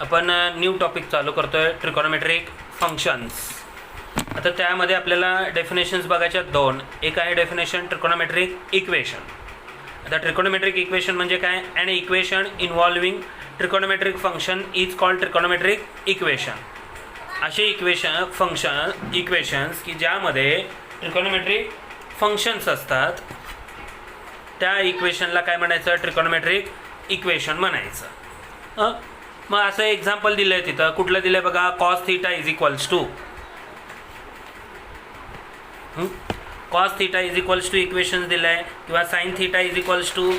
आपण new topic चालू करतोय ट्रिकॉनोमेट्रिक फंक्शन्स. आता त्यामध्ये आपल्याला डेफिनेशन्स बघायच्या दोन. एक आहे डेफिनेशन ट्रिकॉनोमेट्रिक इक्वेशन. आता ट्रिकॉनोमेट्रिक इक्वेशन म्हणजे काय? An equation involving trigonometric function is called trigonometric equation. असे इक्वेशन्स की ज्यामध्ये ट्रिकॉनोमेट्रिक फंक्शन्स असतात त्या इक्वेशनला काय म्हणायचं? ट्रिकॉनोमेट्रिक इक्वेशन म्हणायचं. मग असं एक्झाम्पल दिलं आहे तिथं. कुठलं दिलं आहे बघा? Cos theta is equals to equations दिलं आहे, किंवा sine theta is equals to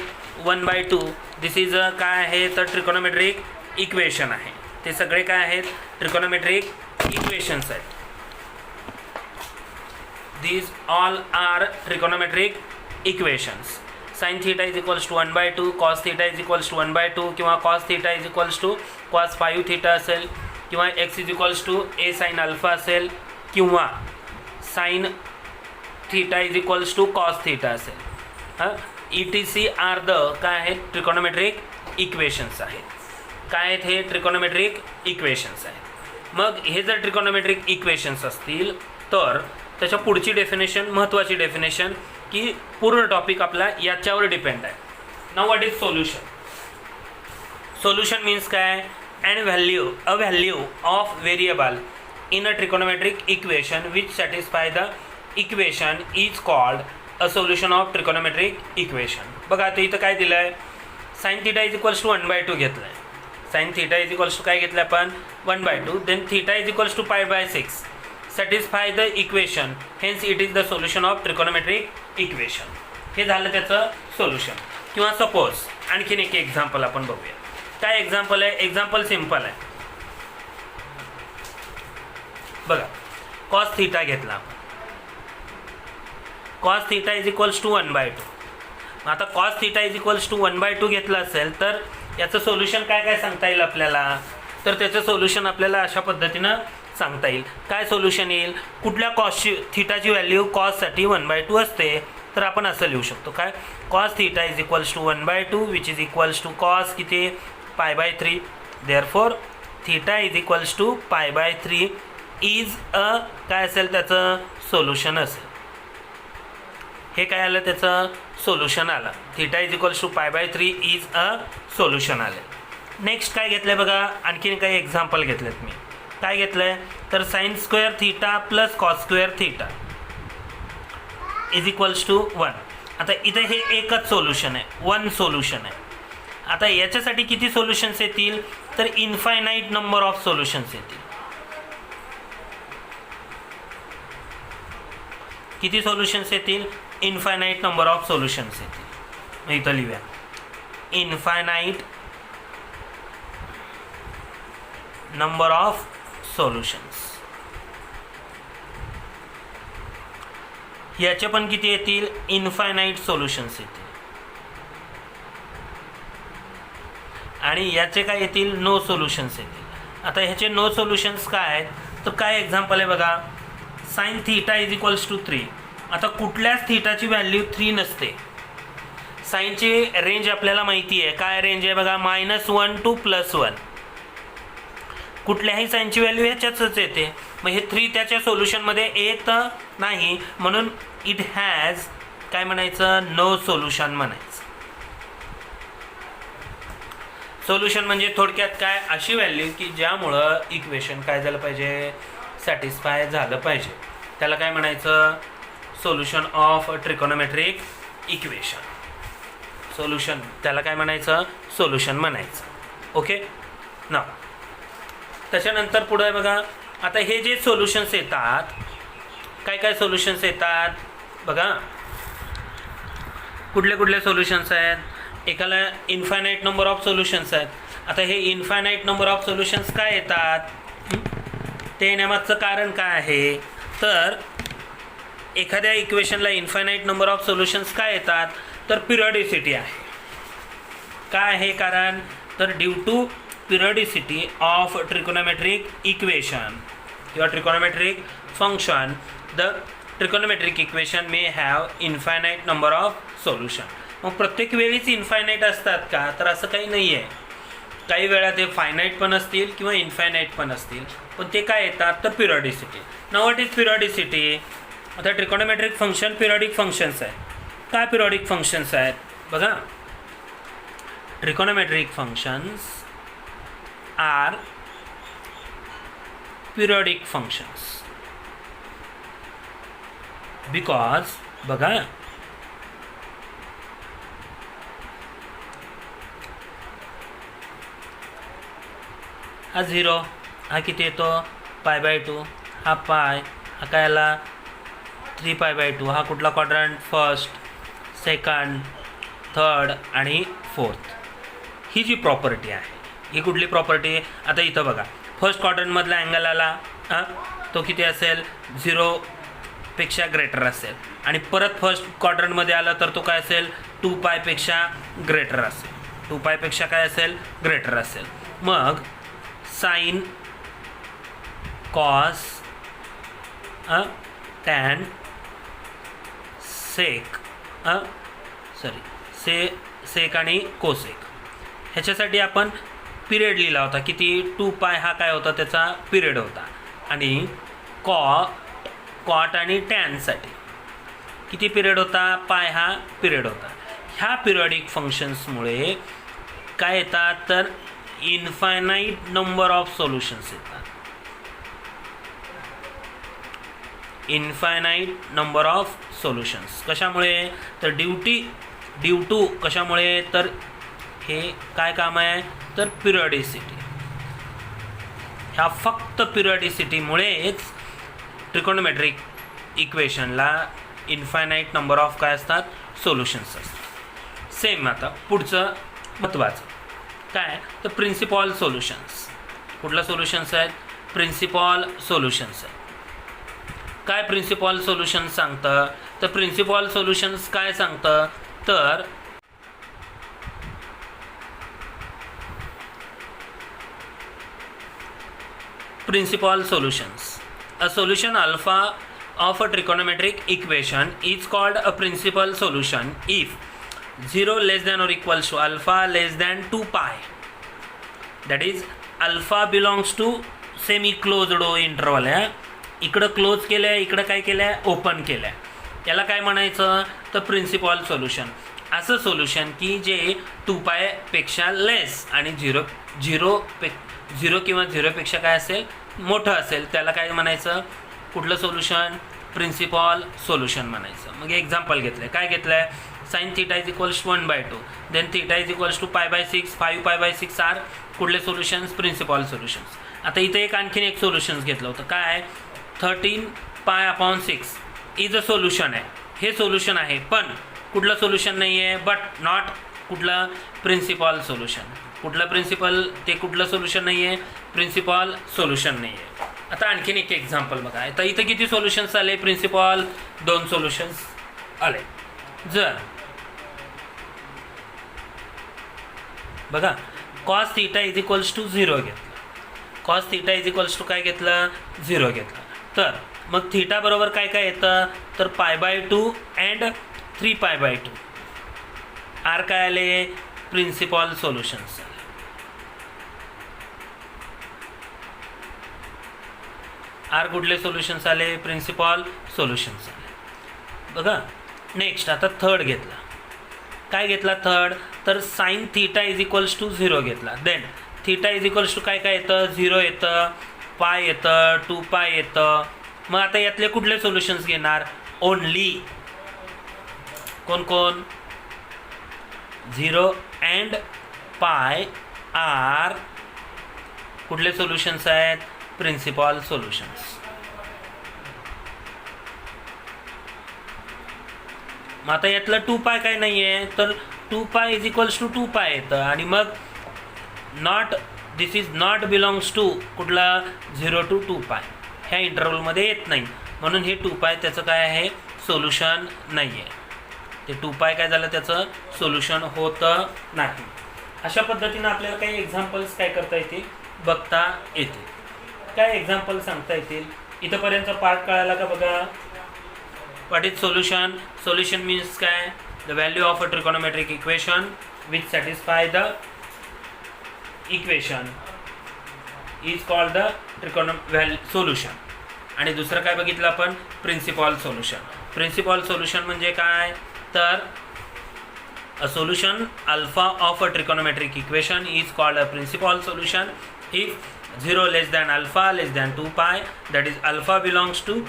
1/2. This is काय आहे? तर ट्रिकॉनोमेट्रिक इक्वेशन आहे. ते सगळे काय आहेत? ट्रिकॉनोमेट्रिक इक्वेशन्स आहेत. These all are trigonometric equations. Sine theta is equals to 1/2, cos theta is equals to 1/2, किंवा cos theta is equals to cos 5 theta असेल, किंवा x is equals to a sine alpha असेल, किंवा sine theta is equals to cos theta असेल. ETC are the काय आहेत? Trigonometric equations आहेत. काय आहेत हे? ट्रिकॉनोमेट्रिक इक्वेशन्स आहेत. मग हे जर ट्रिकॉनोमेट्रिक इक्वेशन्स असतील तर त्याच्या पुढची डेफिनेशन, महत्त्वाची डेफिनेशन, की पूर्ण टॉपिक आपला याच्यावर डिपेंड आहे. Now what is solution? Solution means काय? A value of variable in a trigonometric equation which satisfy the equation is called a solution of trigonometric equation. बघा आता इथं काय दिलं आहे? Sine theta is equals to 1/2 घेतलं आहे. Sine theta is equals to काय घेतलं आपण? 1/2. Then theta is equals to π/6. Satisfy the equation, hence it is the solution of trigonometric equation. हे झालं त्याचं सोल्युशन. किंवा सपोज आणखीन एक एक्झाम्पल आपण बघूया. काय एक्झाम्पल आहे? एक्झाम्पल सिम्पल आहे. बघा, कॉस थीटा घेतला आपण. Cos theta is equals to 1/2. आता cos theta is equals to 1/2 घेतला असेल तर याचं सोल्युशन काय काय सांगता येईल आपल्याला? तर त्याचं सोल्युशन आपल्याला अशा पद्धतीनं सांगता येईल. काय सोल्युशन येईल? कुठल्या कॉसची, थीटाची व्हॅल्यू कॉससाठी 1/2 असते, तर आपण असं लिहू शकतो. काय? Cos theta is equals to 1/2 which is equals to cos किती? π/3. Therefore theta is equals to π/3 is a काय असेल त्याचं? सोल्युशन असेल. हे काय आलं? त्याचं सोल्युशन आलं. Theta is equals to π/3 is a solution आले. नेक्स्ट काय घेतलं आहे बघा? आणखीन काही एक्झाम्पल घेतलेत मी. काय घेतलं आहे? तर sine square theta plus cos square theta is equals to 1. आता इथं हे एकच सोल्युशन आहे, वन सोल्युशन आहे. आता याच्यासाठी किती सोल्युशन्स येतील? तर इन्फायनाईट नंबर ऑफ सोल्युशन्स येतील. किती सोल्युशन्स येतील? इन्फायनाईट नंबर ऑफ सोल्युशन्स येतील. इथं लिहूया, इन्फायनाईट नंबर ऑफ सोल्युशन्स. याचे पण किती येतील? इन्फायनाईट सोल्युशन्स येतील. आणि याचे काय येतील? नो सोल्युशन्स येतील. आता ह्याचे नो सोल्युशन्स काय आहेत? तर काय एक्झाम्पल आहे बघा? Sine theta is equals to 3. आता कुठल्याच थीटाची व्हॅल्यू 3 नसते. साइनची रेंज आपल्याला माहिती आहे. काय रेंज आहे बघा? -1 to +1. कुठल्याही साइनची व्हॅल्यू ह्याच्यातच येते. मग हे 3 त्याच्या सोल्युशनमध्ये येत नाही, म्हणून इट हॅज काय म्हणायचं? नो सोल्युशन म्हणायचं. सोल्युशन म्हणजे थोडक्यात काय? अशी व्हॅल्यू की ज्यामुळं इक्वेशन काय झालं पाहिजे? सॅटिस्फाय झालं पाहिजे. त्याला काय म्हणायचं? Solution of trigonometric equation. Solution त्याला काय म्हणायचं? सोल्युशन म्हणायचं. ओके ना. त्याच्यानंतर पुढे बघा, आता हे जे सोल्युशन्स येतात, काय काय सोल्युशन्स येतात बघा? कुठले कुठले सोल्युशन्स आहेत? एकाला इन्फायनाईट नंबर ऑफ सोल्युशन्स आहेत. आता हे इन्फायनाईट नंबर ऑफ सोल्युशन्स काय येतात? ते येण्यामागचं कारण काय आहे? तर एखाद्या इक्वेशनला इन्फायनाईट नंबर ऑफ सोल्युशन्स काय येतात? तर पिरियॉडिसिटी आहे. काय आहे कारण? तर due to periodicity of trigonometric equation किंवा trigonometric function, the trigonometric equation may have infinite number of solution. मग प्रत्येक वेळीच इन्फायनाईट असतात का? तर असं काही नाही आहे. काही वेळा ते फायनाईट पण असतील किंवा इन्फायनाईट पण असतील, पण ते काय येतात तर periodicity. Now what is periodicity? आता ट्रिकॉनोमेट्रिक फंक्शन पिरियॉडिक फंक्शन्स आहे. काय पिरियॉडिक फंक्शन्स आहेत बघा? Trigonometric functions are periodic functions because बघा हा 0 हा किती येतो π/2, हा पाय हा काय आला 3π/2, हा कुठला क्वाड्रंट? फर्स्ट, सेकंड, थर्ड आणि फोर्थ. ही जी प्रॉपर्टी आहे ही कुठली प्रॉपर्टी? आता इथं बघा फर्स्ट क्वाड्रंटमधला अँगल आला तो किती असेल 0 पेक्षा ग्रेटर असेल आणि परत फर्स्ट क्वाड्रंटमध्ये आला तर तो काय असेल 2π पेक्षा ग्रेटर असेल. 2π पेक्षा काय असेल? ग्रेटर असेल. मग साइन कॉस टॅन सेक सेक आणि कोसेक ह्याच्यासाठी आपण पिरियड लिहिला होता. किती? 2π हा काय होता त्याचा पिरियड होता. आणि कॉट आणि टॅनसाठी किती पिरियड होता? पाय हा पिरियड होता. ह्या पिरियॉडिक फंक्शन्समुळे काय येतात तर इन्फायनाईट नंबर ऑफ सोल्युशन्स येतात. इन्फायनाईट नंबर ऑफ सोल्युशन्स कशामुळे? तर ड्यू टू कशामुळे? तर हे काय काम आहे तर पिरियॉडिसिटी. ह्या फक्त पिरियॉडिसिटीमुळेच ट्रिकोनोमेट्रिक इक्वेशनला इन्फायनाईट नंबर ऑफ काय असतात? सोल्युशन्स असतात. सेम आता पुढचं महत्त्वाचं काय तर प्रिन्सिपॉल सोल्युशन्स. कुठलं सोल्युशन्स आहेत? प्रिन्सिपॉल सोल्युशन्स आहेत. काय प्रिन्सिपॉल सोल्युशन्स सांगतं? तर प्रिन्सिपॉल सोल्युशन्स काय सांगतं तर principal solutions. A solution alpha of a trigonometric equation is called a principal solution if 0 less than or equals to alpha less than 2π. That is alpha belongs to semi closed interval आहे. इकडं close केलं आहे, इकडं काय केलं आहे open केलं आहे. याला काय म्हणायचं तर प्रिन्सिपॉल सोल्युशन. असं सोल्युशन की जे 2π पेक्षा लेस आणि 0 किंवा 0 पेक्षा काय असेल मोठं असेल त्याला काय म्हणायचं? कुठलं सोल्युशन? प्रिन्सिपॉल सोल्युशन म्हणायचं. मग एक्झाम्पल घेतलं आहे. काय घेतलं आहे? Sine theta is equals to 1/2 then theta is equals to π/6 5π/6 are कुठले सोल्युशन्स? Principal solutions. आता इथे आणखीन एक सोल्युशन्स घेतलं होतं. काय? 13π/6 इज अ सोल्युशन आहे. हे सोल्युशन आहे पण कुठलं सोल्युशन नाही आहे? बट नॉट कुठलं? Principal solution. कुठलं प्रिन्सिपल? ते कुठलं सोल्युशन नाही आहे? प्रिन्सिपॉल सोल्युशन नाही आहे. आता आणखीन एक एक्झाम्पल बघा. आता इथं किती सोल्युशन्स आले? प्रिन्सिपॉल 2 सोल्युशन्स आले. जर बघा cos theta is equals to 0 घेतलं. Cos theta is equals to काय घेतलं? 0 घेतलं. तर मग थीटा बरोबर काय काय येतं तर π/2 अँड 3π/2 आर काय आले? Principal solutions. आर कुठले सोल्युशन्स आले? प्रिन्सिपॉल सोल्युशन्स आले. बघा नेक्स्ट आता थर्ड घेतला. काय घेतला थर्ड तर sine theta is equals to 0 घेतला. Then theta is equals to काय काय येतं? 0 येतं, पाय येतं, 2π येतं. मग आता यातले कुठले सोल्युशन्स घेणार? ओनली कोण कोण? 0 अँड पाय आर कुठले सोल्युशन्स आहेत? Principal solutions. मग आता यातलं 2π काय नाही आहे तर 2π इज इक्वल्स टू 2π येतं आणि मग not this is not belongs to कुठला 0 to 2π ह्या इंटरव्हलमध्ये येत नाही म्हणून हे 2π त्याचं काय आहे? सोल्युशन नाही आहे. ते 2π काय झालं त्याचं सोल्युशन होतं नाही. अशा पद्धतीनं आपल्याला काही एक्झाम्पल्स काय करता येतील? बघता येतील. काय एक्झाम्पल सांगता येतील? इथंपर्यंत पार्ट कळाला का बघा? What is solution? Solution means काय? The value of a trigonometric equation which satisfy the equation is called the solution. आणि दुसरं काय बघितलं आपण, प्रिन्सिपॉल सोल्युशन. प्रिन्सिपॉल सोल्युशन म्हणजे काय, तर a solution alpha of a trigonometric equation is called a principal solution if 0 less than alpha less than 2 pi, that is alpha belongs to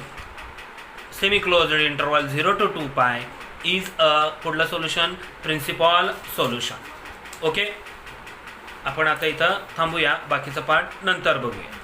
semi closed interval 0 to 2 पाय is a कुठलं solution, principal solution. Okay, आपण आता इथं थांबूया, बाकीचा part नंतर बघूया.